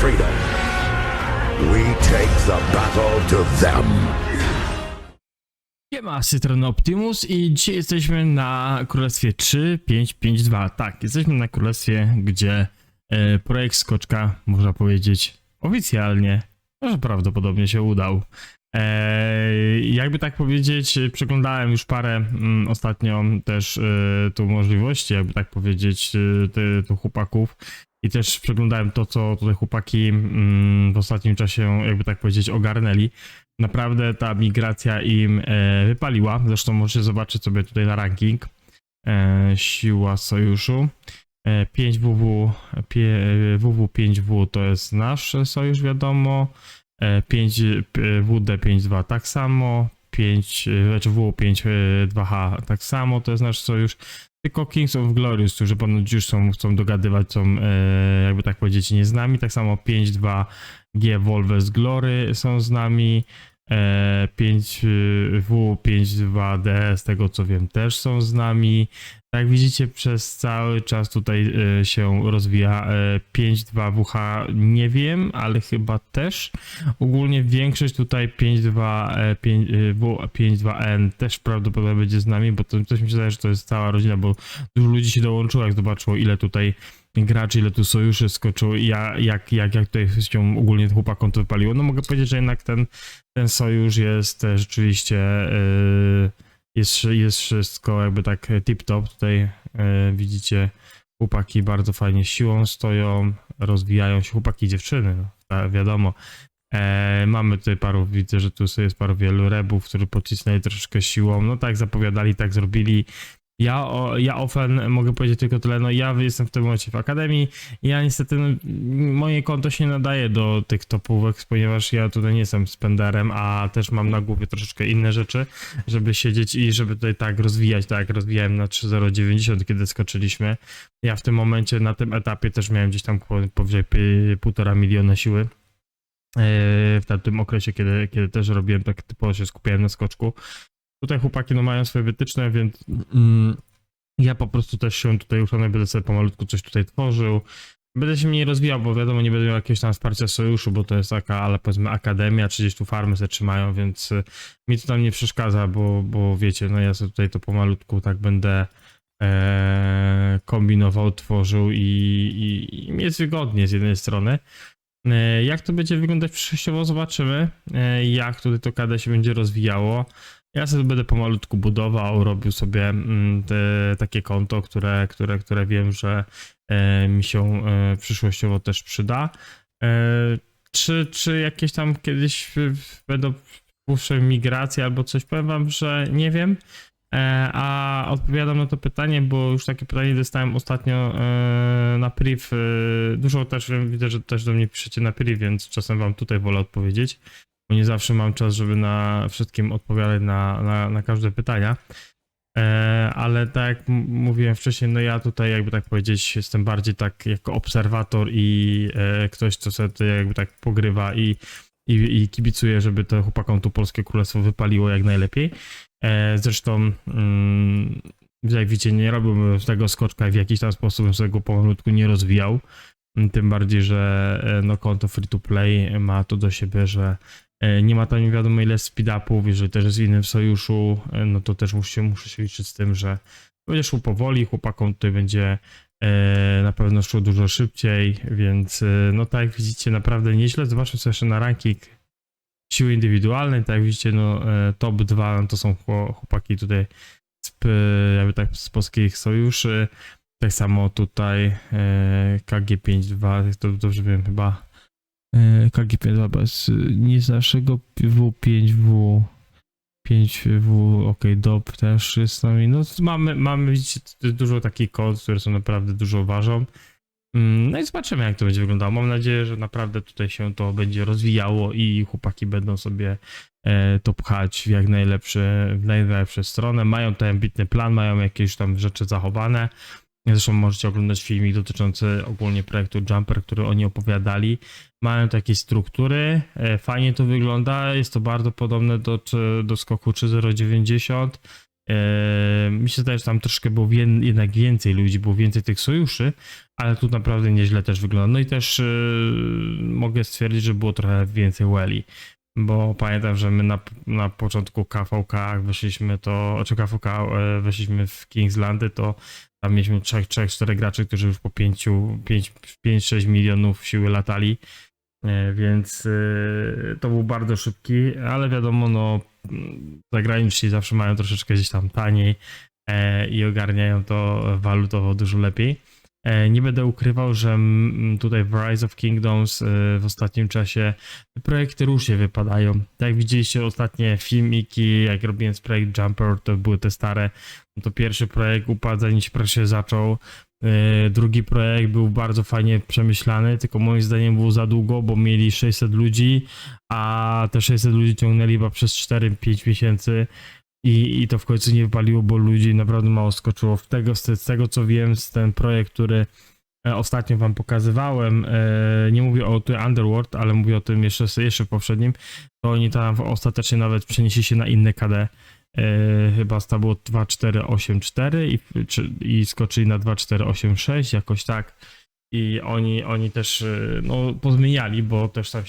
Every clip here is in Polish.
freedom. We take the battle to them. Siema, z tej strony Optimus i dzisiaj jesteśmy na Królestwie 3.5.5.2. Tak, jesteśmy na Królestwie, gdzie projekt Skoczka, można powiedzieć, oficjalnie, może prawdopodobnie się udał. Jakby tak powiedzieć, przeglądałem już parę ostatnio też tu możliwości, jakby tak powiedzieć, tu chłopaków. I też przeglądałem to, co tutaj chłopaki w ostatnim czasie, jakby tak powiedzieć, ogarnęli. Naprawdę ta migracja im wypaliła. Zresztą możecie zobaczyć sobie tutaj na ranking. Siła sojuszu. 5WW, WW5W to jest nasz sojusz, wiadomo. 5WD52 tak samo. WW5-2H tak samo, to jest nasz sojusz. Tylko Kings of Glorious, którzy ponoć już chcą dogadywać, są jakby tak powiedzieć nie z nami. Tak samo 5.2G Wolves Glory są z nami. 5W5.2D z tego co wiem też są z nami. Jak widzicie, przez cały czas tutaj się rozwija 5.2WH, nie wiem, ale chyba też. Ogólnie większość tutaj 5.2N też prawdopodobnie będzie z nami, bo to coś mi się wydaje, że to jest cała rodzina, bo dużo ludzi się dołączyło, jak zobaczyło, ile tutaj graczy, ile tu sojuszy skoczyło i jak tutaj się ogólnie chłopakom to wypaliło. No mogę powiedzieć, że jednak ten sojusz jest rzeczywiście jest wszystko jakby tak tip-top. Tutaj widzicie, chłopaki bardzo fajnie siłą stoją, rozwijają się, chłopaki i dziewczyny, no, wiadomo. Mamy tutaj widzę, że tu jest wielu rebów, którzy pocisnęli troszeczkę siłą, no tak zapowiadali, tak zrobili. Ja ofen mogę powiedzieć tylko tyle, no ja jestem w tym momencie w akademii, ja niestety, no, moje konto się nadaje do tych topówek, ponieważ ja tutaj nie jestem spenderem, a też mam na głowie troszeczkę inne rzeczy, żeby siedzieć i żeby tutaj tak rozwijać, tak jak rozwijałem na 3.090, kiedy skoczyliśmy. Ja w tym momencie, na tym etapie też miałem gdzieś tam powyżej 1,5 miliona siły. W tamtym okresie, kiedy też robiłem, tak typowo się skupiałem na skoczku. Tutaj chłopaki no mają swoje wytyczne, więc ja po prostu też się tutaj uczony, będę sobie pomalutku coś tutaj tworzył. Będę się mniej rozwijał, bo wiadomo, nie będę miał jakiegoś tam wsparcia sojuszu, bo to jest taka, ale powiedzmy akademia, czy gdzieś tu farmy sobie trzymają, więc mi to tam nie przeszkadza, bo wiecie, no ja sobie tutaj to pomalutku tak będę kombinował, tworzył i mi jest wygodnie z jednej strony. Jak to będzie wyglądać przyszłościowo, zobaczymy, jak tutaj to KD się będzie rozwijało. Ja sobie będę pomalutku budował, robił sobie takie konto, które wiem, że mi się przyszłościowo też przyda. Czy jakieś tam kiedyś będą wpuszczone migracje albo coś, powiem wam, że nie wiem. A odpowiadam na to pytanie, bo już takie pytanie dostałem ostatnio na priv. Dużo też widzę, że też do mnie piszecie na priv, więc czasem wam tutaj wolę odpowiedzieć, bo nie zawsze mam czas, żeby na wszystkim odpowiadać na każde pytania. Ale tak jak mówiłem wcześniej, no ja tutaj jakby tak powiedzieć jestem bardziej tak jako obserwator i ktoś, co sobie tutaj jakby tak pogrywa i kibicuje, żeby to chłopakom tu Polskie Królestwo wypaliło jak najlepiej. Zresztą jak widzicie, nie robiłbym tego skoczka i w jakiś tam sposób sobie go pomalutku nie rozwijał. Tym bardziej, że no konto free to play ma to do siebie, że nie ma tam nie wiadomo ile speed-upów, jeżeli też jest w innym sojuszu, no to też muszę się liczyć z tym, że będzie szło powoli, chłopakom tutaj będzie na pewno szło dużo szybciej, więc no tak jak widzicie, naprawdę nieźle. Zobaczmy sobie jeszcze na ranking siły indywidualnej, tak jak widzicie, no top 2 no to są chłopaki tutaj jakby tak z polskich sojuszy. Tak samo tutaj KG5.2, to dobrze wiem chyba, KG5.2 bez nie z naszego W5W, 5W, ok, DOP też jest z nami. No mamy widzicie, dużo takich kod, które są naprawdę dużo ważą. No i zobaczymy, jak to będzie wyglądało. Mam nadzieję, że naprawdę tutaj się to będzie rozwijało i chłopaki będą sobie to pchać w jak najlepsze stronę. Mają ten ambitny plan, mają jakieś tam rzeczy zachowane. Zresztą możecie oglądać filmik dotyczący ogólnie projektu Jumper, który oni opowiadali. Mają takie struktury, fajnie to wygląda, jest to bardzo podobne do skoku 3.090. Myślę też, że tam troszkę było jednak więcej ludzi, było więcej tych sojuszy, ale tu naprawdę nieźle też wygląda. No i też mogę stwierdzić, że było trochę więcej Welli, bo pamiętam, że my na początku KVK weszliśmy czy KVK weszliśmy w Kingslandy, to tam mieliśmy 3-4 graczy, którzy już po 5-6 milionów siły latali, więc to był bardzo szybki, ale wiadomo, no zagraniczni zawsze mają troszeczkę gdzieś tam taniej i ogarniają to walutowo dużo lepiej. Nie będę ukrywał, że tutaj w Rise of Kingdoms w ostatnim czasie projekty różnie wypadają. Tak jak widzieliście ostatnie filmiki, jak robiłem z projekt Jumper, to były te stare, no to pierwszy projekt upadł zanim się prawie zaczął. Drugi projekt był bardzo fajnie przemyślany, tylko moim zdaniem było za długo, bo mieli 600 ludzi, a te 600 ludzi ciągnęli chyba przez 4-5 miesięcy i to w końcu nie wypaliło, bo ludzi naprawdę mało skoczyło. Z tego co wiem, z ten projekt, który ostatnio wam pokazywałem, nie mówię o tym Underworld, ale mówię o tym jeszcze poprzednim, to oni tam ostatecznie nawet przenieśli się na inne KD. Chyba to było 2.4.8.4 i skoczyli na 2.4.8.6 jakoś tak i oni też no pozmieniali, bo też tam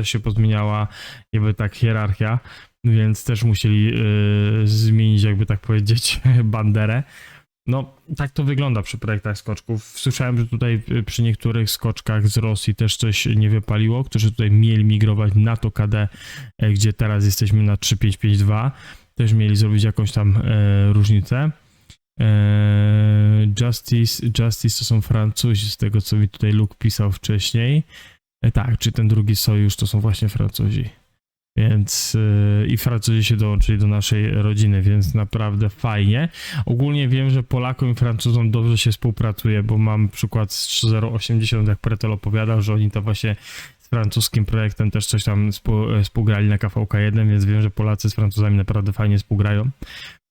się pozmieniała jakby tak hierarchia, więc też musieli zmienić, jakby tak powiedzieć, banderę. No, tak to wygląda przy projektach skoczków. Słyszałem, że tutaj przy niektórych skoczkach z Rosji też coś nie wypaliło, którzy tutaj mieli migrować na to KD, gdzie teraz jesteśmy na 3.5.5.2. Też mieli zrobić jakąś tam różnicę. Justice to są Francuzi, z tego co mi tutaj Luke pisał wcześniej. Tak, czy ten drugi sojusz to są właśnie Francuzi. Więc i Francuzi się dołączyli do naszej rodziny, więc naprawdę fajnie. Ogólnie wiem, że Polakom i Francuzom dobrze się współpracuje, bo mam przykład z 3080, jak Pretel opowiadał, że oni to właśnie z francuskim projektem też coś tam współgrali na KVK1, więc wiem, że Polacy z Francuzami naprawdę fajnie współgrają.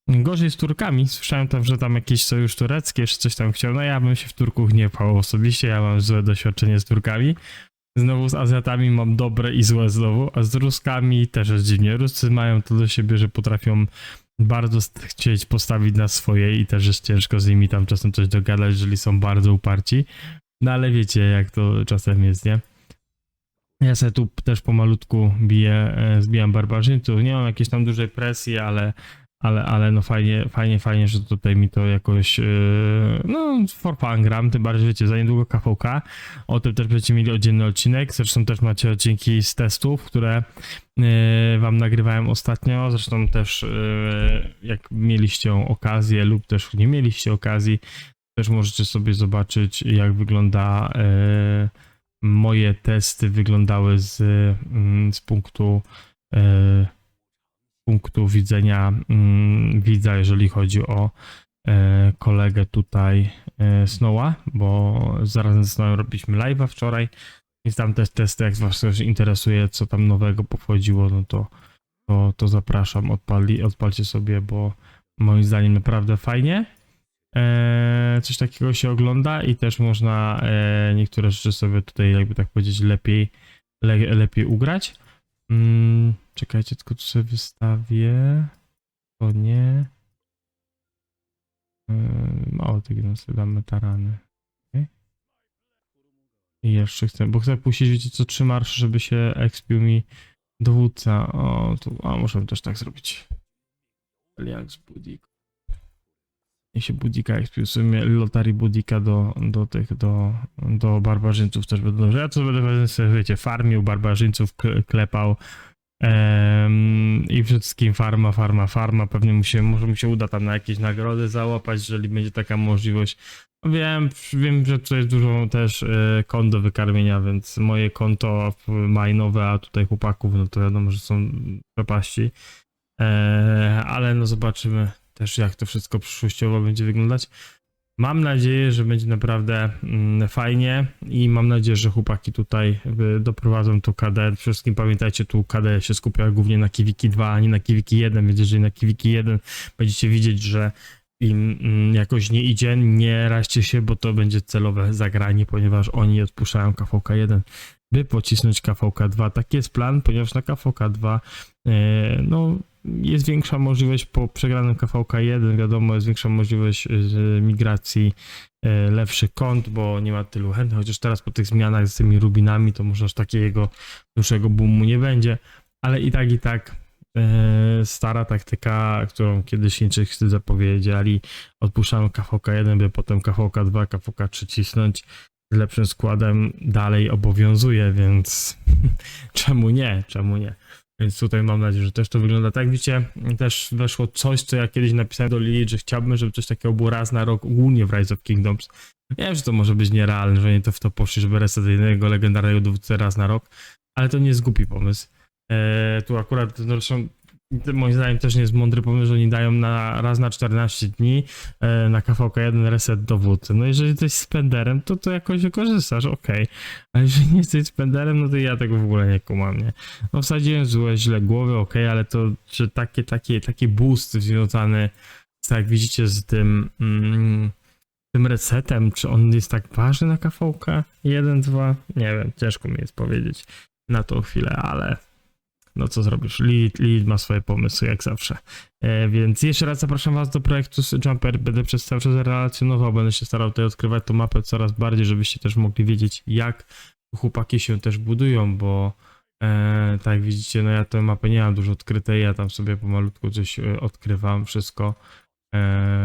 Gorzej z Turkami. Słyszałem tam, że tam jakiś sojusz turecki jeszcze coś tam chciał. No ja bym się w Turków nie pchał osobiście, ja mam złe doświadczenie z Turkami. Znowu z Azjatami mam dobre i złe znowu, a z Ruskami też jest dziwnie. Ruscy mają to do siebie, że potrafią bardzo chcieć postawić na swoje i też jest ciężko z nimi tam czasem coś dogadać, jeżeli są bardzo uparci. No ale wiecie, jak to czasem jest, nie? Ja sobie tu też pomalutku zbijam barbarzyńców. Nie mam jakiejś tam dużej presji, ale no fajnie, że tutaj mi to jakoś no for fun gram, tym bardziej wiecie, za niedługo KVK, o tym też będziecie mieli oddzielny odcinek, zresztą też macie odcinki z testów, które wam nagrywałem ostatnio, zresztą też jak mieliście okazję lub też nie mieliście okazji, też możecie sobie zobaczyć, jak wygląda moje testy wyglądały z punktu widzenia widza, jeżeli chodzi o kolegę tutaj Snowa, bo zarazem ze Snowem robiliśmy live'a wczoraj, więc tam też testy, jak was ktoś interesuje, co tam nowego pochodziło, no to zapraszam, odpalcie sobie, bo moim zdaniem naprawdę fajnie. Coś takiego się ogląda i też można niektóre rzeczy sobie tutaj, jakby tak powiedzieć, lepiej ugrać. Czekajcie, tylko tu sobie wystawię. To nie. Mało tych nas damy tarany. Okay. I jeszcze chcę puścić, wiecie co, 3 marsze, żeby się expił mi dowódca. Możemy też tak zrobić. Alias Budik. I się Budika expił, sobie lotarii Budika do barbarzyńców też będę dobrze. Ja to będę sobie, wiecie, farmił, barbarzyńców klepał. I przede wszystkim farma. Pewnie może mi się uda tam na jakieś nagrody załapać, jeżeli będzie taka możliwość. Wiem, że to jest dużo też kont do wykarmienia, więc moje konto majnowe, a tutaj chłopaków, no to wiadomo, że są przepaści. Ale no zobaczymy też, jak to wszystko przyszłościowo będzie wyglądać. Mam nadzieję, że będzie naprawdę fajnie i mam nadzieję, że chłopaki tutaj doprowadzą to KD. Przede wszystkim pamiętajcie, tu KD się skupia głównie na Kiwiki 2, a nie na Kiwiki 1, więc jeżeli na Kiwiki 1 będziecie widzieć, że im jakoś nie idzie, nie raźcie się, bo to będzie celowe zagranie, ponieważ oni odpuszczają KVK 1, by pocisnąć KVK 2. Taki jest plan, ponieważ na KVK 2 no jest większa możliwość po przegranym KVK1, wiadomo, jest większa możliwość migracji lepszych kont, bo nie ma tylu chętnych, chociaż teraz po tych zmianach z tymi rubinami to może aż takiego dłuższego boomu nie będzie, ale i tak stara taktyka, którą kiedyś Chińczycy zapowiedzieli, odpuszczamy KVK1, by potem KVK2, KVK3 cisnąć z lepszym składem, dalej obowiązuje, więc czemu nie? Więc tutaj mam nadzieję, że też to wygląda tak. Widzicie, też weszło coś, co ja kiedyś napisałem do Lili, że chciałbym, żeby coś takiego było raz na rok, ogólnie w Rise of Kingdoms. Nie wiem, że to może być nierealne, że oni to w to poszli, żeby reset jednego legendarnego dowódcę raz na rok, ale to nie jest głupi pomysł. Tu akurat, zresztą moim zdaniem też nie jest mądry pomysł, że oni dają raz na 14 dni na KVK1 reset dowódcy. No jeżeli jesteś spenderem, to jakoś wykorzystasz, okej. Ale jeżeli nie jesteś spenderem, no to ja tego w ogóle nie kumam, nie? No wsadziłem źle głowy, okej, ale to, że taki boost związany z, tak jak widzicie, z tym resetem, czy on jest tak ważny na KVK 1, 2? Nie wiem, ciężko mi jest powiedzieć na tą chwilę, ale no co zrobisz? Lilith ma swoje pomysły, jak zawsze. Więc jeszcze raz zapraszam was do projektu Jumper. Będę przez cały czas relacjonował, będę się starał tutaj odkrywać tą mapę coraz bardziej, żebyście też mogli wiedzieć, jak chłopaki się też budują, bo tak jak widzicie, no ja tę mapę nie mam dużo odkrytej, ja tam sobie pomalutku coś odkrywam, wszystko.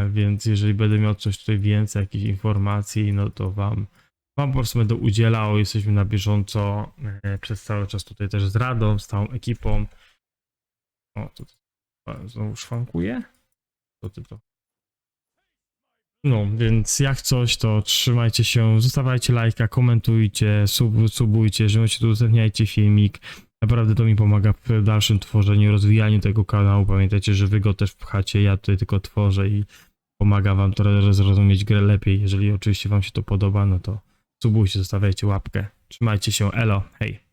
Więc jeżeli będę miał coś tutaj więcej, jakichś informacji, no to wam po prostu będę udzielał, jesteśmy na bieżąco przez cały czas tutaj też z Radą, z całą ekipą. O, to znowu szwankuje? Co ty to? No, więc jak coś, to trzymajcie się, zostawiajcie lajka, komentujcie, subujcie, jeżeli się tu udostępniajcie filmik. Naprawdę to mi pomaga w dalszym tworzeniu, rozwijaniu tego kanału. Pamiętajcie, że wy go też pchacie, ja tutaj tylko tworzę i pomaga wam to zrozumieć grę lepiej. Jeżeli oczywiście wam się to podoba, no to subujcie, zostawiajcie łapkę. Trzymajcie się, elo, hej.